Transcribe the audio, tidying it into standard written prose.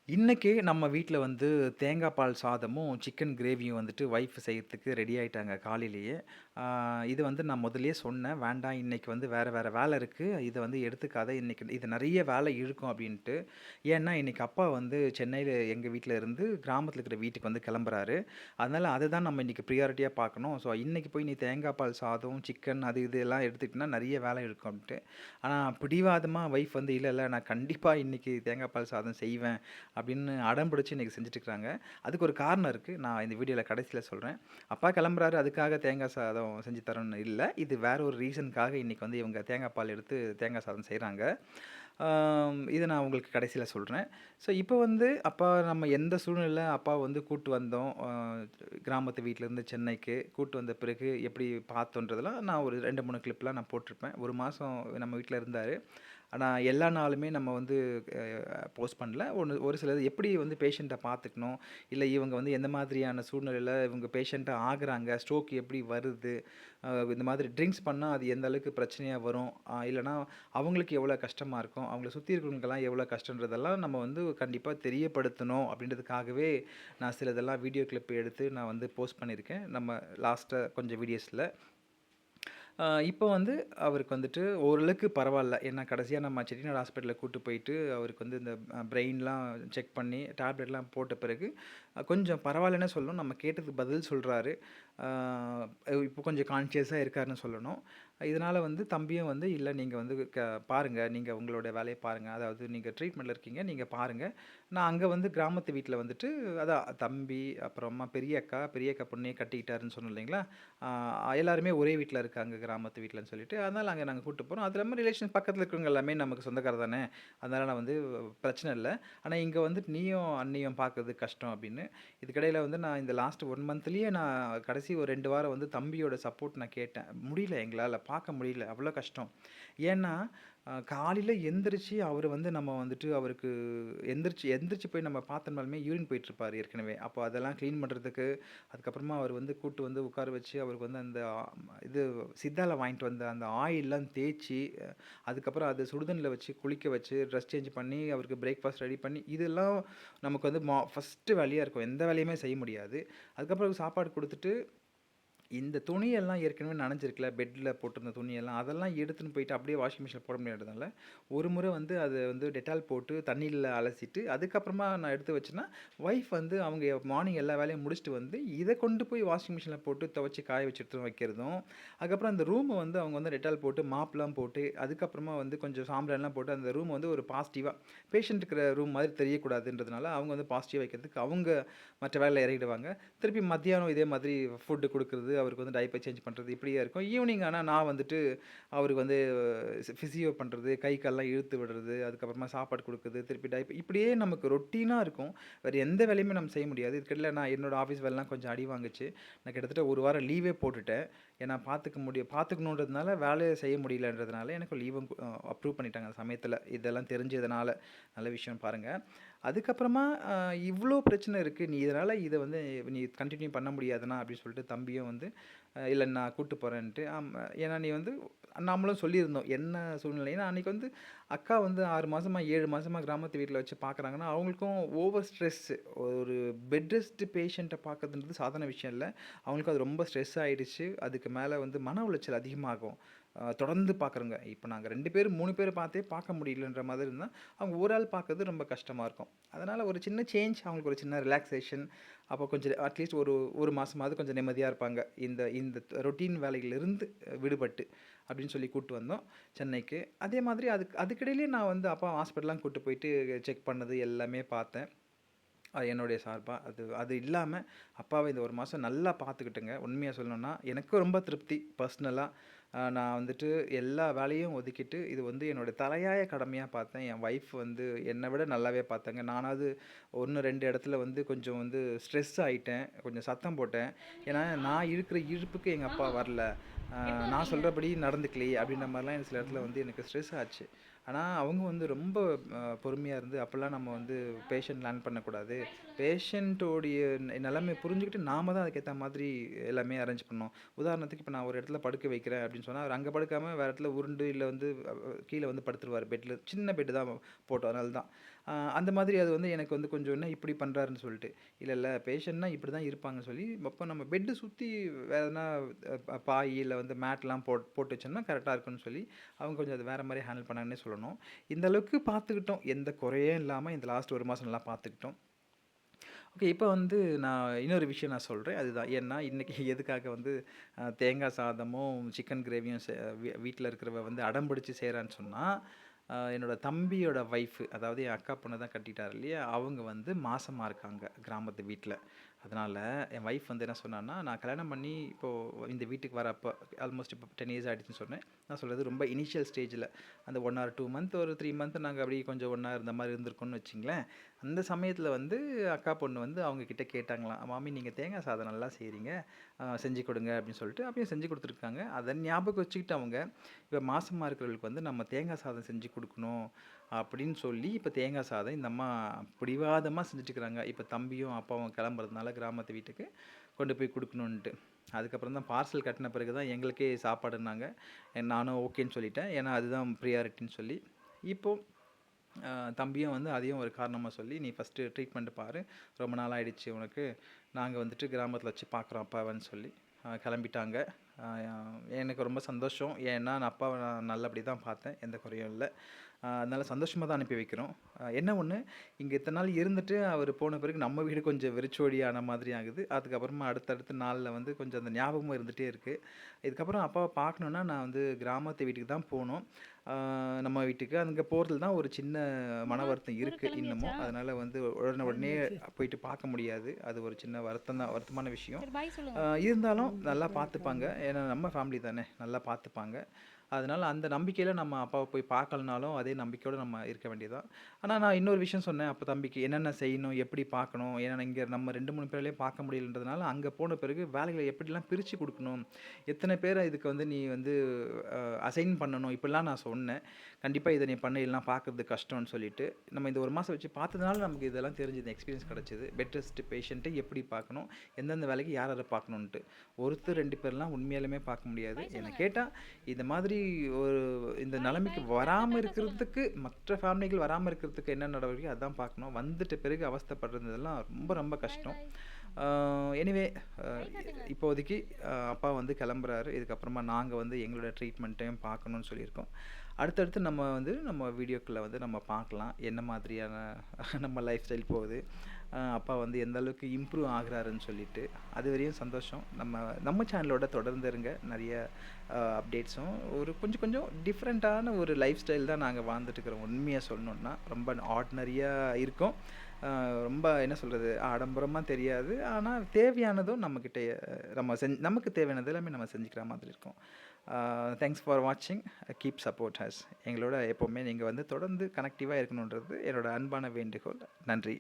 இன்னைக்கு நம்ம வீட்ல வந்து தேங்காய் பால் சாதமும், சிக்கன் கிரேவியும் வந்துட்டு ஒய்ஃப் செய்யறதுக்கு ரெடி ஆயிட்டாங்க காலையிலேயே. ஆ இது வந்து நான் முதல்லயே சொன்னேன். வேண்டாம் இன்னைக்கு வந்து வேற வேற வேலை இருக்கு. இத வந்து எடுத்துக்காத. இன்னைக்கு இது நெறைய வேலை இழுக்கும் அப்டின்ட்டு. ஏன்னா, இன்னைக்கு அப்பா வந்து சென்னையில எங்க வீட்ல இருந்து கிராமத்துல இருக்கிற வீட்டுக்கு வந்து கிளம்புறாரு. அதனால அததான் நம்ம இன்னைக்கு பிரியாரிட்டியா பார்க்கணும். ஸோ இன்னைக்கு போய் நீ தேங்காய் பால் சாதம், சிக்கன் அது இது எல்லாம் எடுத்துக்கிட்டனா நெறைய வேலை இழுக்கும் அப்டின்ட்டு. ஆனா பிடிவாதமா ஒய்ஃப் வந்து இல்ல, இல்ல நான் கண்டிப்பா இன்னைக்கு தேங்காய் பால் சாதம் செய்வேன். அப்படின்னு அடம் பிடிச்சு இன்னைக்கு செஞ்சுட்டுருக்காங்க. அதுக்கு ஒரு காரணம் இருக்கு. நான் இந்த வீடியோல கடைசியில சொல்றேன். அப்பா கிளம்புறாரு அதுக்காக தேங்காய் சாதம் செஞ்சு தரேன்னு இல்ல. இது வேற ஒரு ரீசனுக்காக இன்னைக்கு வந்து இவங்க தேங்காய் பால் எடுத்து தேங்காய் சாதம் செய்றாங்க. இத நான் உங்களுக்கு கடைசியில சொல்றேன். ஸோ இப்போ வந்து அப்பா நம்ம எந்த சூழ்நிலையில அப்பாவ வந்து கூட்டு வந்தோம். கிராமத்து வீட்லருந்து சென்னைக்கு கூட்டு வந்த பிறகு எப்படி பார்த்தோன்றதெல்லாம் நான் ஒரு 2, 3 கிளிப்லாம் நான் போட்டிருப்பேன். 1 மாசம் நம்ம வீட்ல இருந்தாரு. ஆனா எல்லா நாளுமே நம்ம வந்து போஸ்ட் பண்ணல. ஒரு சிலது எப்படி வந்து பேஷண்ட்ட பார்த்துக்கணும், இல்ல இவங்க வந்து எந்த மாதிரியான சூழ்நிலையில இவங்க பேஷண்ட்டா ஆகுறாங்க, ஸ்ட்ரோக் எப்படி வருது, இந்த மாதிரி ட்ரிங்க்ஸ் பண்ணா அது எந்த அளவுக்கு பிரச்சனையா வரும், இல்லன்னா அவங்களுக்கு எவ்வளோ கஷ்டமா இருக்கும், அவங்கள சுத்தி இருக்கிறவங்களுக்கெல்லாம் எவ்வளோ கஷ்டன்றதெல்லாம் நம்ம வந்து கண்டிப்பா தெரியப்படுத்தணும் அப்படின்றதுக்காகவே நான் சிலதெல்லாம் வீடியோ கிளிப் எடுத்து நான் வந்து போஸ்ட் பண்ணியிருக்கேன். நம்ம லாஸ்ட்டா கொஞ்சம் வீடியோஸ்ல. இப்போ வந்து அவருக்கு வந்துட்டு ஓரளவுக்கு பரவால்ல. ஏன்னா கடைசியா நம்ம செட்டிநாடு ஹாஸ்பிட்டல்ல கூட்டு போயிட்டு, அவருக்கு வந்து இந்த பிரெயின்லாம் செக் பண்ணி, டேப்லெட்லாம் போட்ட பிறகு, கொஞ்சம் பரவாயில்லன்னே சொல்லணும். நம்ம கேட்டதுக்கு பதில் சொல்றாரு. அ இப்போ கொஞ்சம் கான்ஷியஸா இருக்காருன்னு சொல்லணும். இதனால வந்து தம்பியும் வந்து, "இல்ல நீங்க வந்து பாருங்க. நீங்க உங்களோட வேலைய பாருங்க. அதாவது நீங்க ட்ரீட்மெண்ட்ல இருக்கீங்க. நீங்க பாருங்க. நான் அங்க வந்து கிராமத்து வீட்ல வந்துட்டு" அதான் தம்பி, அப்புறமா பெரிய அக்கா பொண்ணையே கட்டிக்கிட்டாருன்னு சொன்னேன் இல்லைங்களா? ஆ எல்லாருமே ஒரே வீட்ல இருக்காங்க, கிராமத்து வீட்லன்னு சொல்லிட்டு. அதனால அங்க நாங்க கூட்டு போறோம். அது இல்லாம ரிலேஷன் பக்கத்துல இருக்கிறவங்க எல்லாமே நமக்கு சொந்தக்காரர் தானே! அதனால நான் வந்து பிரச்சனை இல்ல. ஆனா இங்க வந்துட்டு நீயும், அண்ணியும் பார்க்கறது கஷ்டம் அப்படின்னு. இதுக்கிடையில வந்து நான் இந்த லாஸ்ட் 1 மந்த்லயே நான் கடைசி ஒரு 2 வாரம் வந்து தம்பியோட சப்போர்ட் நான் கேட்டேன். முடியல எங்களால பார்க்க முடியல. அவ்ளோ கஷ்டம். ஏன்னா, காலையில எந்திரிச்சு அவரு வந்து நம்ம வந்துட்டு அவருக்கு எந்திரிச்சு எந்திரிச்சு போய் நம்ம பார்த்தோம்னாலுமே யூரின் போயிட்டுருப்பாரு ஏற்கனவே. அப்போ அதெல்லாம் கிளீன் பண்றதுக்கு, அதுக்கப்புறமா அவர் வந்து கூட்டு வந்து உட்கார வச்சு, அவருக்கு வந்து அந்த இது சித்தால வாங்கிட்டு வந்த அந்த ஆயில்லாம் தேய்ச்சு, அதுக்கப்புறம் அத சுடுதண்ணீல வச்சு குளிக்க வச்சு, ட்ரெஸ் சேஞ்ச் பண்ணி, அவருக்கு பிரேக்ஃபாஸ்ட் ரெடி பண்ணி, இதெல்லாம் நமக்கு வந்து ஃபர்ஸ்ட்டு வேலையா இருக்கும். எந்த வேலையுமே செய்ய முடியாது. அதுக்கப்புறம் சாப்பாடு குடுத்துட்டு இந்த துணியெல்லாம் ஏற்கனவே நனஞ்சிருக்குல்ல, பெட்ல போட்டிருந்த துணியெல்லாம், அதெல்லாம் எடுத்துன்னு போயிட்டு அப்படியே வாஷிங் மிஷின்ல போட முடியாததுனால, ஒரு முறை வந்து அத வந்து டெட்டால் போட்டு தண்ணீல அலசிட்டு, அதுக்கப்புறமா நான் எடுத்து வச்சேன்னா, ஒய்ஃப் வந்து அவங்க மார்னிங் எல்லா வேலையும் முடிச்சுட்டு வந்து, இத கொண்டு போய் வாஷிங் மிஷின்ல போட்டு துவைச்சு காய வச்சு எடுத்துட்டு வைக்கிறதும், அதுக்கப்புறம் அந்த ரூம வந்து அவங்க வந்து டெட்டால் போட்டு மாப்லாம் போட்டு, அதுக்கப்புறமா வந்து கொஞ்சம் சாம்பிராணிலாம் போட்டு அந்த ரூம் வந்து ஒரு பாசிட்டிவா பேஷண்ட் இருக்கிற ரூம் மாதிரி தெரியக்கூடாதுன்றதுனால, அவங்க வந்து பாசிட்டிவா வைக்கிறதுக்கு அவங்க மற்ற வேலையில இறங்கிடுவாங்க. திருப்பி மத்தியானம் இதே மாதிரி ஃபுட்டு குடுக்குறது, அவருக்கு வந்து டயப்பர் சேஞ்ச் பண்றது இப்படியே இருக்கும். ஈவினிங் ஆனா நான் வந்துட்டு அவருக்கு வந்து ஃபிசியோ பண்றது, கை கால்லாம் இழுத்து விடுறது, அதுக்கப்புறமா சாப்பாடு குடுக்குறது, திருப்பி டயப்பர் இப்படியே நமக்கு ரொட்டீனா இருக்கும். வேற எந்த வேலையுமே நம்ம செய்ய முடியாது. இதுக்கிடையில நான் என்னோட ஆஃபீஸ் வேலைலாம் கொஞ்சம் அடி வாங்குச்சு. நான் கிட்டத்தட்ட 1 வாரம் லீவே போட்டுட்டேன். ஏன்னா பார்த்துக்கணுன்றதுனால வேலைய செய்ய முடியலன்றதுனால எனக்கு லீவும் அப்ரூவ் பண்ணிட்டாங்க அந்த சமயத்துல. இதெல்லாம் தெரிஞ்சதுனால. நல்ல விஷயம் பாருங்க. அதுக்கப்புறமா இவ்ளோ பிரச்சனை இருக்கு. நீ இதனால இத வந்து நீ கன்டின்யூ பண்ண முடியாதுண்ணா அப்படின்னு சொல்லிட்டு தம்பியும் வந்து, இல்ல நான் கூட்டு போறேன்ட்டு. ஏன்னா நீ வந்து நாமளும் சொல்லியிருந்தோம். என்ன சூழ்நிலைன்னா, அன்னைக்கு வந்து அக்கா வந்து 6 மாசமா, 7 மாசமா கிராமத்து வீட்ல வச்சு பார்க்குறாங்கன்னா, அவங்களுக்கும் ஓவர் ஸ்ட்ரெஸ். ஒரு பெட் ரெஸ்ட் பேஷண்ட்ட பார்க்கறதுன்றது சாதாரண விஷயம் இல்ல. அவங்களுக்கும் அது ரொம்ப ஸ்ட்ரெஸ் ஆயிடுச்சு. அதுக்கு மேல வந்து மன உளைச்சல் அதிகமாகும். தொடர்ந்து பார்க்குறவங்க. இப்ப நாங்க 2 பேர், 3 பேர பார்த்தே பார்க்க முடியலன்ற மாதிரி இருந்தா, அவங்க ஒரு ஆள் பார்க்கறது ரொம்ப கஷ்டமா இருக்கும். அதனால ஒரு சின்ன சேஞ்ச், அவங்களுக்கு ஒரு சின்ன ரிலாக்சேஷன். அப்போ கொஞ்சம் அட்லீஸ்ட் ஒரு 1 மாசமாவது கொஞ்சம் நிம்மதியா இருப்பாங்க. இந்த இந்த ரொட்டீன் வேலையிலிருந்து விடுபட்டு, அப்படின்னு சொல்லி கூட்டு வந்தோம் சென்னைக்கு. அதே மாதிரி அதுக்கிடையிலயே நான் வந்து அப்பா ஹாஸ்பிட்டல்லாம் கூட்டு போயிட்டு செக் பண்ணது எல்லாமே பார்த்தேன். என்னுடைய சார்பா. அது அது இல்லாம அப்பாவ இந்த 1 மாசம் நல்லா பார்த்துக்கிட்டேங்க. உண்மையா சொல்லணும்னா, எனக்கு ரொம்ப திருப்தி பர்சனலா. நான் வந்துட்டு எல்லா வேலையும் ஒதுக்கிட்டு, இது வந்து என்னோட தலையாய கடமையா பார்த்தேன். என் ஒய்ஃப் வந்து என்ன விட நல்லாவே பார்த்தாங்க. நானாவது 1, 2 இடத்துல வந்து கொஞ்சம் வந்து ஸ்ட்ரெஸ் ஆயிட்டேன். கொஞ்சம் சத்தம் போட்டேன். ஏன்னா, நான் இழுக்கிற இழுப்புக்கு எங்க அப்பா வரல. அ நான் சொல்றபடி நடந்துக்கலையே! அப்படின்ற மாரிலாம் எனக்கு சில இடத்துல வந்து எனக்கு ஸ்ட்ரெஸ் ஆச்சு. ஆனா, அவங்க வந்து ரொம்ப பொறுமையா இருந்து, அப்பலாம் நம்ம வந்து பேஷண்ட் லேண்ட் பண்ணக்கூடாது. பேஷண்ட்டோடைய நிலைமைய புரிஞ்சுக்கிட்டு நாம தான் அதுக்கேத்த மாதிரி எல்லாமே அரேஞ்ச் பண்ணணும். உதாரணத்துக்கு இப்ப நான் ஒரு இடத்துல படுக்க வைக்கிறேன் அப்படின்னு சொன்னா, அவரு அங்க படுக்காம வேற இடத்துல உருண்டு இல்ல வந்து கீழ வந்து படுத்துருவாரு பெட்ல. சின்ன பெட் தான் போட்டோம். அதனால தான். அந்த மாதிரி அது வந்து எனக்கு வந்து கொஞ்சம் என்ன இப்படி பண்ணுறாருன்னு சொல்லிட்டு, இல்லை இல்லை பேஷண்ட்னா இப்படி தான் இருப்பாங்கன்னு சொல்லி, அப்போ நம்ம பெட்டு சுற்றி வேற எதனா பாய் இல்லை வந்து மேட்லாம் போட்டு வச்சோம்னா கரெக்டாக இருக்குன்னு சொல்லி அவங்க கொஞ்சம் அது வேறு மாதிரி ஹேண்டில் பண்ணாங்கன்னே சொல்லணும். இந்த அளவுக்கு பார்த்துக்கிட்டோம், எந்த குறையும் இல்லாமல் இந்த லாஸ்ட் 1 மாதம் நல்லா பார்த்துக்கிட்டோம். ஓகே. இப்போ வந்து நான் இன்னொரு விஷயம் நான் சொல்றேன். அதுதான். ஏன்னா, இன்னைக்கு எதுக்காக வந்து தேங்காய் சாதமும், சிக்கன் கிரேவியும் வீட்ல இருக்கிறவ வந்து அடம் பிடிச்சு செய்றான்னு சொன்னா, என்னோட தம்பியோட ஒய்ஃப், அதாவது என் அக்கா பொண்ண தான் கட்டிட்டாரு இல்லையா? அவங்க வந்து மாசமா இருக்காங்க கிராமத்து வீட்ல. அதனால என் ஒய்ஃப் வந்து என்ன சொன்னான்னா, நான் கல்யாணம் பண்ணி இப்போ இந்த வீட்டுக்கு வரப்ப ஆல்மோஸ்ட் இப்போ 10 இயர்ஸ் ஆயிடுச்சுன்னு சொன்னேன். நான் சொல்றது ரொம்ப இனிஷியல் ஸ்டேஜ்ல அந்த 1 ஆர் 2 மந்த், ஒரு 3 மந்த் நாங்க அப்படியே கொஞ்சம் ஒண்ணா இருந்த மாரி இருந்திருக்கோம்னு வச்சுங்களேன். அந்த சமயத்துல வந்து அக்கா பொண்ணு வந்து அவங்க கிட்ட கேட்டாங்களாம், "மாமி நீங்க தேங்காய் சாதம் நல்லா செய்றீங்க. செஞ்சு கொடுங்க" அப்படின்னு சொல்லிட்டு அப்பயும் செஞ்சு குடுத்துருக்காங்க. அத ஞாபகம் வச்சுக்கிட்டு அவங்க, இப்ப மாசமா இருக்கிறவங்களுக்கு வந்து நம்ம தேங்காய் சாதம் செஞ்சு குடுக்கணும் அப்படின்னு சொல்லி, இப்ப தேங்காய் சாதம் இந்த அம்மா பிடிவாதமா செஞ்சுட்டுருக்காங்க. இப்ப தம்பியும், அப்பாவும் கிளம்புறதுனால கிராமத்து வீட்டுக்கு கொண்டு போய் குடுக்கணுன்ட்டு. அதுக்கப்புறம் தான் பார்சல் கட்டின பிறகு தான் எங்களுக்கே சாப்பாடுன்னாங்க. நானும் ஓகேன்னு சொல்லிட்டேன். ஏன்னா அதுதான் ப்ரியாரிட்டின்னு சொல்லி. இப்போ தம்பியும் வந்து அதையும் ஒரு காரணமா சொல்லி, "நீ ஃபஸ்ட்டு ட்ரீட்மெண்ட் பாரு. ரொம்ப நாள் ஆயிடுச்சு உனக்கு. நாங்க வந்துட்டு கிராமத்தில வச்சு பார்க்குறோம் அப்பாவன்னு" சொல்லி கிளம்பிட்டாங்க. அ எனக்கு ரொம்ப சந்தோஷம். ஏன்னா, நான் அப்பாவ நான் நல்லபடி தான் பார்த்தேன். எந்த குறையும் இல்ல. அதனால சந்தோஷமா தான் அனுப்பி வைக்கிறோம். என்ன ஒண்ணு, இங்க இத்தன நாள் இருந்துட்டு அவரு போன பிறகு நம்ம வீடு கொஞ்சம் வெறிச்சோடி ஆன மாதிரி ஆகுது. அதுக்கப்புறமா அடுத்தடுத்த நாள்ல வந்து கொஞ்சம் அந்த ஞாபகமும் இருந்துட்டே இருக்கு. இதுக்கப்புறம் அப்பாவ பார்க்கணும்னா, நான் வந்து கிராமத்து வீட்டுக்கு தான் போணும். ஆ நம்ம வீட்டுக்கு. அங்க போறதுல தான் ஒரு சின்ன மன அம்மா, வருத்தம் ஊருக்கு இருக்கு கிளம்பியாச்சா? இன்னமும். அதனால வந்து உடனே உடனே கிளம்பியாச்சு. போயிட்டு பார்க்க முடியாது. அது ஒரு சின்ன வருத்தம் தான், வருத்தமான விஷயம். சரி பாய் சொல்லுங்க. இருந்தாலும் நல்லா கிளம்பிட்டு பார்த்துப்பாங்க. இருக்காங்க. ஏன்னா நம்ம ஃபேமிலி தானே! நல்லா பார்த்துப்பாங்க. அதனால அந்த நம்பிக்கையில நம்ம அப்பாவ போய் பார்க்கலனாலும், அதே நம்பிக்கையோட நம்ம இருக்க வேண்டியது தான். ஆனா நான் இன்னொரு விஷயம் சொன்னேன் அப்ப தம்பிக்கு. என்னென்ன செய்யணும்? எப்படி பார்க்கணும்? ஏன்னா இங்க நம்ம 2, 3 பேராலயே பார்க்க முடியலன்றதுனால, அங்க போன பிறகு வேலைகள எப்படிலாம் பிரிச்சு குடுக்கணும்? எத்தன பேர இதுக்கு வந்து நீ வந்து அசைன் பண்ணணும்? இப்படிலாம் நான் சொன்னேன். கண்டிப்பா இத நீ பண்ணு, இல்லனா பார்க்கறது கஷ்டம்னு சொல்லிட்டு. நம்ம இந்த 1 மாசம் வச்சு பார்த்ததுனால நமக்கு இதெல்லாம் தெரிஞ்சது. எக்ஸ்பீரியன்ஸ் கிடைச்சது. பெட் ரெஸ்ட் பேஷண்ட்ட எப்படி பார்க்கணும்? எந்தெந்த வேலைக்கு யார் யார பார்க்கணுன்ட்டு. ஒருத்தர் 2 பேர்லாம் உண்மையாலுமே பார்க்க முடியாது. பாய் என்ன சொல்லுங்க. கேட்டா, இந்த மாதிரி ஒரு இந்த பாய் நிலைமைக்கு பாய். வராம டாடா சொல்லுங்க. இருக்கிறதுக்கு, மற்ற ஃபேமிலிகள் வராம இருக்கிறதுக்கு என்ன நடவடிக்கையோ அதான் பார்க்கணும். வந்துட்ட பிறகு அவஸ்தைப்படுறதெல்லாம் ரொம்ப ரொம்ப பாய் கஷ்டம். பாய். ஆ எனிவே அ கை காட்டுங்க. இப்போதைக்கு அப்பா வந்து கிளம்புறாரு. இதுக்கப்புறமா நாங்க வந்து எங்களோட ட்ரீட்மெண்ட்டையும் பார்க்கணும்னு சொல்லியிருக்கோம். அடுத்தடுத்து நம்ம வந்து நம்ம வீடியோக்குள்ள வந்து நம்ம பார்க்கலாம். என்ன மாதிரியான நம்ம லைஃப் ஸ்டைல் போகுது. அப்பா வந்து எந்த அளவுக்கு இம்ப்ரூவ் ஆகுறாருன்னு சொல்லிட்டு. அதுவரையும் சந்தோஷம். நம்ம சேனலோட தொடர்ந்து இருங்க. நெறைய அப்டேட்ஸும் ஒரு கொஞ்சம் கொஞ்சம் டிஃப்ரெண்ட்டான ஒரு லைஃப் ஸ்டைல் தான் நாங்க வாழ்ந்துட்டு இருக்கிறோம். உண்மையா சொல்லணும்னா. ரொம்ப ஆர்டினரியா இருக்கும். ரொம்ப என்ன சொல்றது? ஆடம்பரமா தெரியாது. ஆனா தேவையானதும் நம்மகிட்ட நமக்கு தேவையானது எல்லாமே நம்ம செஞ்சுக்கிற மாதிரி இருக்கும். தேங்க்ஸ் ஃபார் வாட்சிங். Keep support us. எங்களோட எப்பவுமே நீங்க வந்து தொடர்ந்து கனெக்டிவா இருக்கணுன்றது என்னோட அன்பான வேண்டுகோள். நன்றி.